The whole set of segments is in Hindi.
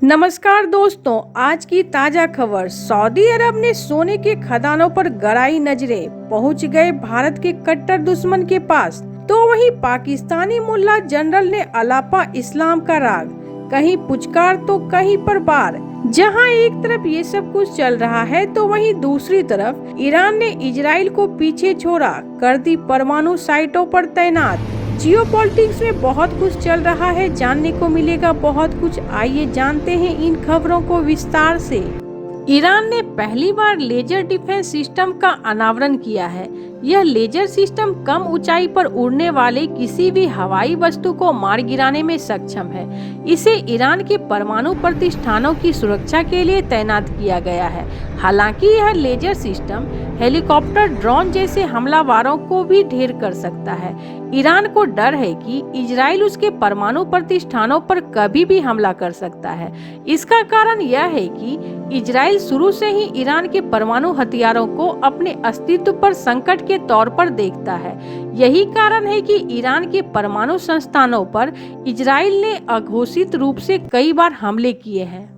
नमस्कार दोस्तों, आज की ताजा खबर। सऊदी अरब ने सोने के खदानों पर गड़ाई नजरें, पहुंच गए भारत के कट्टर दुश्मन के पास। तो वहीं पाकिस्तानी मुल्ला जनरल ने अलापा इस्लाम का राग, कहीं पुचकार तो कहीं पर बार। जहां एक तरफ ये सब कुछ चल रहा है तो वहीं दूसरी तरफ ईरान ने इजराइल को पीछे छोड़ा, कर दी परमाणु साइटों पर तैनात। जियोपॉलिटिक्स में बहुत कुछ चल रहा है, जानने को मिलेगा बहुत कुछ। आइए जानते हैं इन खबरों को विस्तार से। ईरान ने पहली बार लेजर डिफेंस सिस्टम का अनावरण किया है। यह लेजर सिस्टम कम ऊंचाई पर उड़ने वाले किसी भी हवाई वस्तु को मार गिराने में सक्षम है। इसे ईरान के परमाणु प्रतिष्ठानों की सुरक्षा के लिए तैनात किया गया है। हालांकि यह लेजर सिस्टम हेलीकॉप्टर, ड्रोन जैसे हमलावरों को भी ढेर कर सकता है। ईरान को डर है कि इजराइल उसके परमाणु प्रतिष्ठानों पर कभी भी हमला कर सकता है। इसका कारण यह है कि इजराइल शुरू से ही ईरान के परमाणु हथियारों को अपने अस्तित्व पर संकट के तौर पर देखता है। यही कारण है कि ईरान के परमाणु संस्थानों पर इजराइल ने अघोषित रूप से कई बार हमले किए हैं।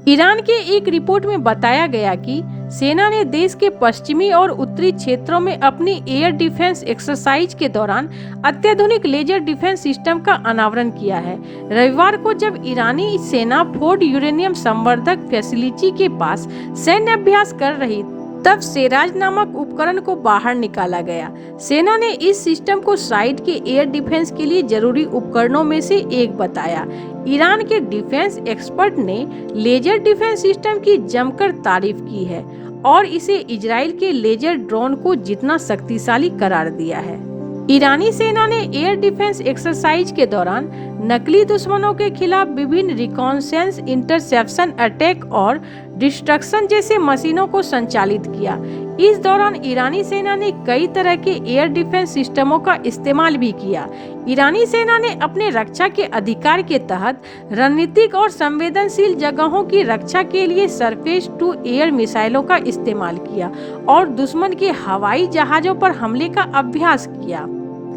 ईरान के एक रिपोर्ट में बताया गया कि सेना ने देश के पश्चिमी और उत्तरी क्षेत्रों में अपनी एयर डिफेंस एक्सरसाइज के दौरान अत्याधुनिक लेजर डिफेंस सिस्टम का अनावरण किया है। रविवार को जब ईरानी सेना फोर्ड यूरेनियम संवर्धक फैसिलिटी के पास सैन्य अभ्यास कर रही, तब सेराज नामक उपकरण को बाहर निकाला गया। सेना ने इस सिस्टम को साइड के एयर डिफेंस के लिए जरूरी उपकरणों में से एक बताया। ईरान के डिफेंस एक्सपर्ट ने लेजर डिफेंस सिस्टम की जमकर तारीफ की है और इसे इजराइल के लेजर ड्रोन को जितना शक्तिशाली करार दिया है। ईरानी सेना ने एयर डिफेंस एक्सरसाइज के दौरान नकली दुश्मनों के खिलाफ विभिन्न रिकॉन्सेंस, इंटरसेप्शन अटैक और डिस्ट्रक्शन जैसे मशीनों को संचालित किया। इस दौरान ईरानी सेना ने कई तरह के एयर डिफेंस सिस्टमों का इस्तेमाल भी किया। ईरानी सेना ने अपने रक्षा के अधिकार के तहत रणनीतिक और संवेदनशील जगहों की रक्षा के लिए सरफेस टू एयर मिसाइलों का इस्तेमाल किया और दुश्मन के हवाई जहाजों पर हमले का अभ्यास किया।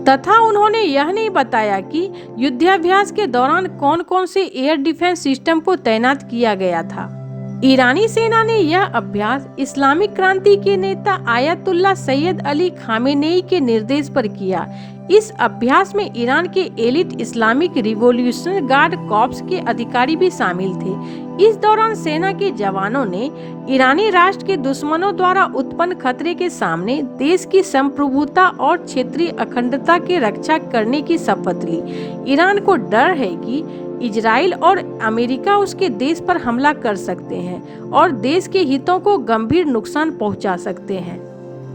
तथा उन्होंने यह नहीं बताया कि युद्धाभ्यास के दौरान कौन कौन से एयर डिफेंस सिस्टम को तैनात किया गया था। ईरानी सेना ने यह अभ्यास इस्लामिक क्रांति के नेता आयतुल्ला सैयद अली खामेनेई के निर्देश पर किया। इस अभ्यास में ईरान के elite Islamic revolutionary guard corps के अधिकारी भी शामिल थे। इस दौरान सेना के जवानों ने ईरानी राष्ट्र के दुश्मनों द्वारा उत्पन्न खतरे के सामने देश की संप्रभुता और क्षेत्रीय अखंडता की रक्षा करने की शपथ ली। ईरान को डर है कि इजराइल और अमेरिका उसके देश पर हमला कर सकते हैं और देश के हितों को गंभीर नुकसान पहुंचा सकते हैं।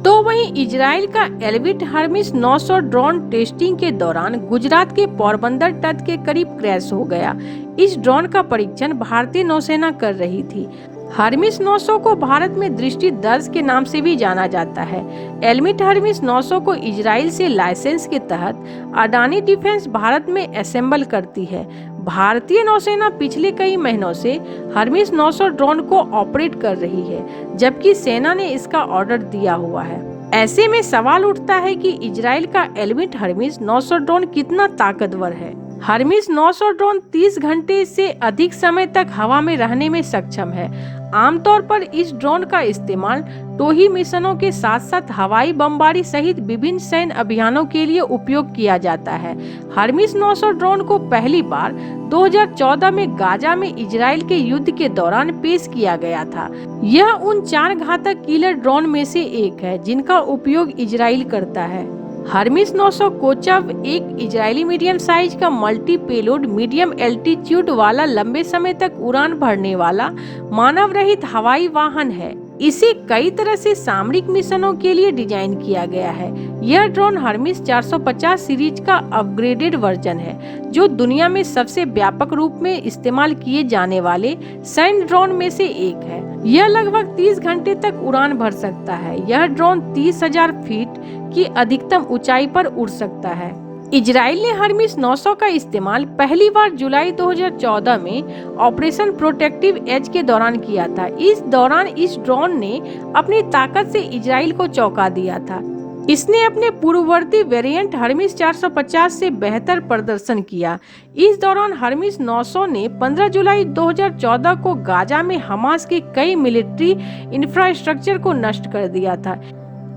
तो वहीं इजराइल का एल्बिट हर्मिस 900 ड्रोन टेस्टिंग के दौरान गुजरात के पोरबंदर तट के करीब क्रैश हो गया। इस ड्रोन का परीक्षण भारतीय नौसेना कर रही थी। हर्मिस 900 को भारत में दृष्टि दर्ज के नाम से भी जाना जाता है। एल्बिट हर्मिस 900 को इजराइल से लाइसेंस के तहत अडानी डिफेंस भारत में असेंबल करती है। भारतीय नौसेना पिछले कई महीनों से हर्मिस 900 ड्रोन को ऑपरेट कर रही है, जबकि सेना ने इसका ऑर्डर दिया हुआ है। ऐसे में सवाल उठता है कि इजराइल का एल्बिट हर्मिस 900 ड्रोन कितना ताकतवर है। हर्मिस 900 ड्रोन 30 घंटे से अधिक समय तक हवा में रहने में सक्षम है। आमतौर पर इस ड्रोन का इस्तेमाल टोही मिशनों के साथ साथ हवाई बमबारी सहित विभिन्न सैन्य अभियानों के लिए उपयोग किया जाता है। हर्मिस 900 ड्रोन को पहली बार 2014 में गाजा में इजराइल के युद्ध के दौरान पेश किया गया था। यह उन 4 घातक किलर ड्रोन में से एक है जिनका उपयोग इजराइल करता है। हर्मिस 900 कोचव एक इजरायली मीडियम साइज का मल्टी पेलोड मीडियम एल्टीट्यूड वाला लंबे समय तक उड़ान भरने वाला मानव रहित हवाई वाहन है। इसे कई तरह से सामरिक मिशनों के लिए डिजाइन किया गया है। यह ड्रोन हर्मिस 450 सीरीज का अपग्रेडेड वर्जन है, जो दुनिया में सबसे व्यापक रूप में इस्तेमाल किए जाने वाले सैन्य ड्रोन में से एक है। यह लगभग 30 घंटे तक उड़ान भर सकता है। यह ड्रोन 30,000 फीट की अधिकतम ऊंचाई पर उड़ सकता है। इजराइल ने हर्मिस 900 का इस्तेमाल पहली बार जुलाई 2014 में ऑपरेशन प्रोटेक्टिव एज के दौरान किया था। इस दौरान इस ड्रोन ने अपनी ताकत से इजराइल को चौंका दिया था। इसने अपने पूर्ववर्ती वेरिएंट हर्मिस 450 से बेहतर प्रदर्शन किया। इस दौरान हर्मिस 900 ने 15 जुलाई 2014 को गाजा में हमास के कई मिलिट्री इंफ्रास्ट्रक्चर को नष्ट कर दिया था।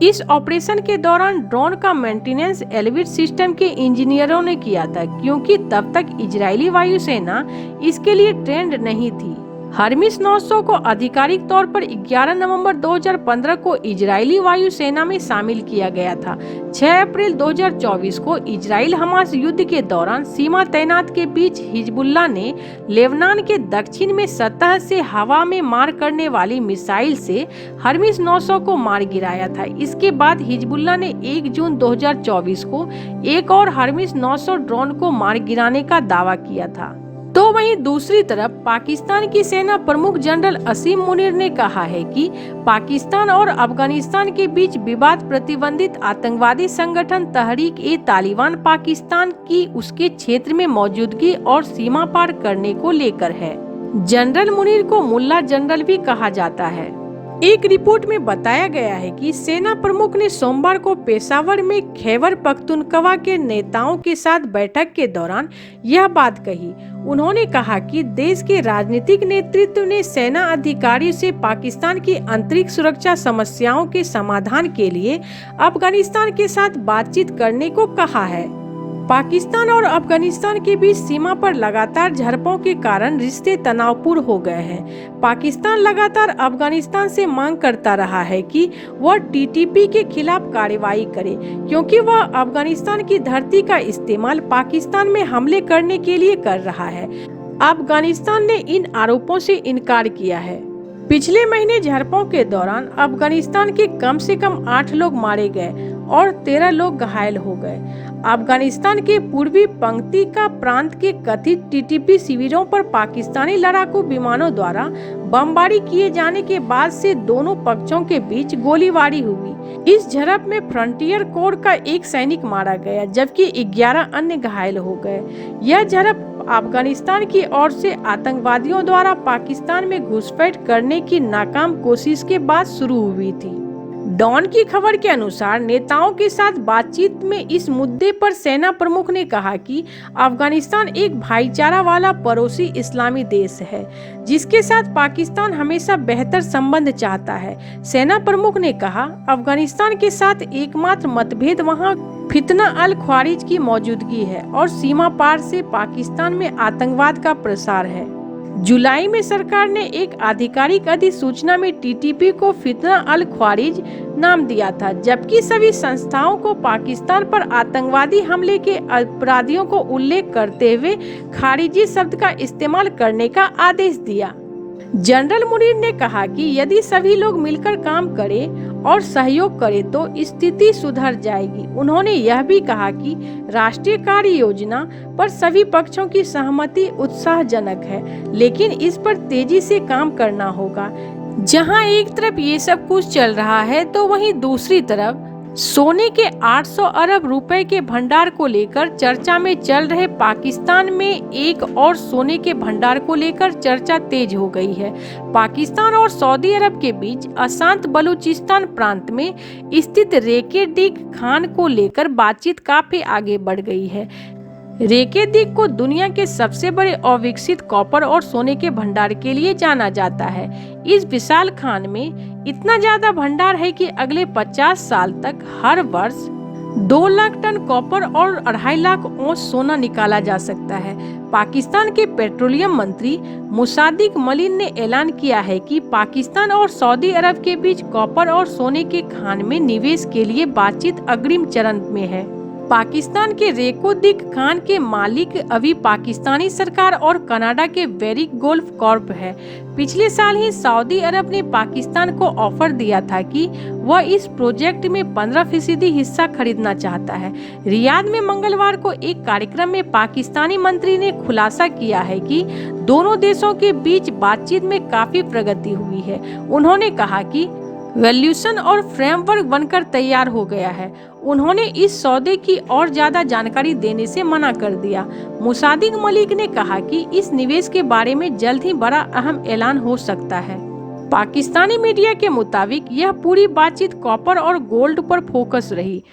इस ऑपरेशन के दौरान ड्रोन का मेंटेनेंस एल्विट सिस्टम के इंजीनियरों ने किया था, क्योंकि तब तक इजरायली वायुसेना इसके लिए ट्रेंड नहीं थी। हर्मिस 900 को आधिकारिक तौर पर 11 नवंबर 2015 को इजरायली वायुसेना में शामिल किया गया था। 6 अप्रैल 2024 को इजराइल हमास युद्ध के दौरान सीमा तैनात के बीच हिजबुल्लाह ने लेबनान के दक्षिण में सतह से हवा में मार करने वाली मिसाइल से हर्मिस 900 को मार गिराया था। इसके बाद हिजबुल्लाह ने 1 जून 2024 को एक और हर्मिस 900 ड्रोन को मार गिराने का दावा किया था। तो वहीं दूसरी तरफ पाकिस्तान की सेना प्रमुख जनरल असीम मुनीर ने कहा है कि पाकिस्तान और अफगानिस्तान के बीच विवाद प्रतिबंधित आतंकवादी संगठन तहरीक-ए-तालिबान पाकिस्तान की उसके क्षेत्र में मौजूदगी और सीमा पार करने को लेकर है। जनरल मुनीर को मुल्ला जनरल भी कहा जाता है। एक रिपोर्ट में बताया गया है कि सेना प्रमुख ने सोमवार को पेशावर में खैबर पख्तूनख्वा के नेताओं के साथ बैठक के दौरान यह बात कही। उन्होंने कहा कि देश के राजनीतिक नेतृत्व ने सेना अधिकारियों से पाकिस्तान की आंतरिक सुरक्षा समस्याओं के समाधान के लिए अफगानिस्तान के साथ बातचीत करने को कहा है। पाकिस्तान और अफगानिस्तान के बीच सीमा पर लगातार झड़पों के कारण रिश्ते तनावपूर्ण हो गए हैं। पाकिस्तान लगातार अफगानिस्तान से मांग करता रहा है कि वह टीटीपी के खिलाफ कार्रवाई करे, क्योंकि वह अफगानिस्तान की धरती का इस्तेमाल पाकिस्तान में हमले करने के लिए कर रहा है। अफगानिस्तान ने इन आरोपों से इनकार किया है। पिछले महीने झड़पों के दौरान अफगानिस्तान के कम से कम 8 लोग मारे गए और 13 लोग घायल हो गए। अफगानिस्तान के पूर्वी पंक्ति का प्रांत के कथित टीटीपी शिविरों पर पाकिस्तानी लड़ाकू विमानों द्वारा बमबारी किए जाने के बाद से दोनों पक्षों के बीच गोलीबारी हुई। इस झड़प में फ्रंटियर कोर का एक सैनिक मारा गया, जबकि 11 अन्य घायल हो गए। यह झड़प अफगानिस्तान की ओर से आतंकवादियों द्वारा पाकिस्तान में घुसपैठ करने की नाकाम कोशिश के बाद शुरू हुई थी। डॉन की खबर के अनुसार नेताओं के साथ बातचीत में इस मुद्दे पर सेना प्रमुख ने कहा कि अफगानिस्तान एक भाईचारा वाला पड़ोसी इस्लामी देश है, जिसके साथ पाकिस्तान हमेशा बेहतर संबंध चाहता है। सेना प्रमुख ने कहा, अफगानिस्तान के साथ एकमात्र मतभेद वहां फितना अल ख्वारिज की मौजूदगी है और सीमा पार से पाकिस्तान में आतंकवाद का प्रसार है। जुलाई में सरकार ने एक आधिकारिक अधिसूचना में टीटीपी को फितना अल ख्वारिज नाम दिया था, जबकि सभी संस्थाओं को पाकिस्तान पर आतंकवादी हमले के अपराधियों को उल्लेख करते हुए खारिजी शब्द का इस्तेमाल करने का आदेश दिया। जनरल मुनीर ने कहा कि यदि सभी लोग मिलकर काम करें और सहयोग करें तो स्थिति सुधर जाएगी। उन्होंने यह भी कहा कि राष्ट्रीय कार्य योजना पर सभी पक्षों की सहमति उत्साहजनक है, लेकिन इस पर तेजी से काम करना होगा। जहां एक तरफ ये सब कुछ चल रहा है तो वहीं दूसरी तरफ सोने के 800 अरब रुपए के भंडार को लेकर चर्चा में चल रहे पाकिस्तान में एक और सोने के भंडार को लेकर चर्चा तेज हो गई है। पाकिस्तान और सऊदी अरब के बीच अशांत बलूचिस्तान प्रांत में स्थित रेके डिग खान को लेकर बातचीत काफी आगे बढ़ गई है। रेके डिग को दुनिया के सबसे बड़े अविकसित कॉपर और सोने के भंडार के लिए जाना जाता है। इस विशाल खान में इतना ज्यादा भंडार है कि अगले 50 साल तक हर वर्ष 2 लाख टन कॉपर और 2.5 लाख औंस सोना निकाला जा सकता है। पाकिस्तान के पेट्रोलियम मंत्री मुसादिक मलिन ने ऐलान किया है कि पाकिस्तान और सऊदी अरब के बीच कॉपर और सोने के खान में निवेश के लिए बातचीत अग्रिम चरण में है। पाकिस्तान के रेको डिग खान के मालिक अभी पाकिस्तानी सरकार और कनाडा के वेरिक गोल्फ कॉर्प है। पिछले साल ही सऊदी अरब ने पाकिस्तान को ऑफर दिया था कि वह इस प्रोजेक्ट में 15% हिस्सा खरीदना चाहता है। रियाद में मंगलवार को एक कार्यक्रम में पाकिस्तानी मंत्री ने खुलासा किया है कि दोनों देशों के बीच बातचीत में काफी प्रगति हुई है। उन्होंने कहा कि वैल्यूएशन और फ्रेमवर्क बनकर तैयार हो गया है। उन्होंने इस सौदे की और ज्यादा जानकारी देने से मना कर दिया। मुसादिक मलिक ने कहा कि इस निवेश के बारे में जल्द ही बड़ा अहम ऐलान हो सकता है। पाकिस्तानी मीडिया के मुताबिक यह पूरी बातचीत कॉपर और गोल्ड पर फोकस रही।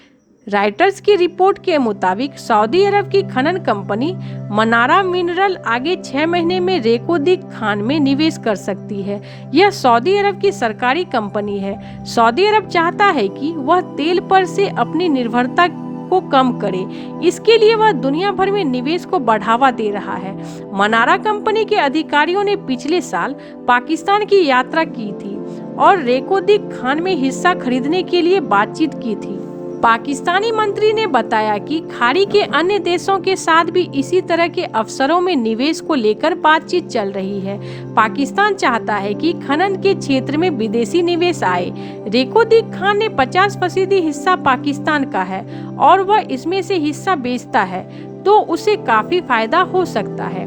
राइटर्स की रिपोर्ट के मुताबिक सऊदी अरब की खनन कंपनी मनारा मिनरल आगे 6 महीने में रेको दी खान में निवेश कर सकती है। यह सऊदी अरब की सरकारी कंपनी है। सऊदी अरब चाहता है कि वह तेल पर से अपनी निर्भरता को कम करे। इसके लिए वह दुनिया भर में निवेश को बढ़ावा दे रहा है। मनारा कंपनी के अधिकारियों ने पिछले साल पाकिस्तान की यात्रा की थी और रेको दी खान में हिस्सा खरीदने के लिए बातचीत की थी। पाकिस्तानी मंत्री ने बताया कि खाड़ी के अन्य देशों के साथ भी इसी तरह के अवसरों में निवेश को लेकर बातचीत चल रही है। पाकिस्तान चाहता है कि खनन के क्षेत्र में विदेशी निवेश आए। रेको दी खान ने 50% हिस्सा पाकिस्तान का है और वह इसमें से हिस्सा बेचता है तो उसे काफी फायदा हो सकता है।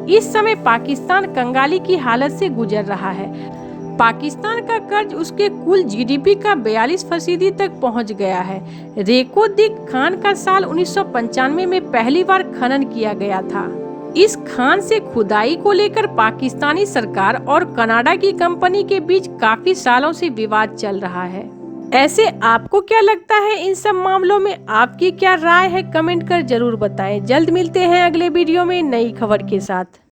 इस समय पाकिस्तान कंगाली की हालत से गुजर रहा है। पाकिस्तान का कर्ज उसके कुल जीडीपी का 42% तक पहुंच गया है। रेको दी खान का साल 1995 में पहली बार खनन किया गया था। इस खान से खुदाई को लेकर पाकिस्तानी सरकार और कनाडा की कंपनी के बीच काफी सालों से विवाद चल रहा है। ऐसे आपको क्या लगता है इन सब मामलों में? आपकी क्या राय है? कमेंट कर जरूर बताएं। जल्द मिलते हैं अगले वीडियो में नई खबर के साथ।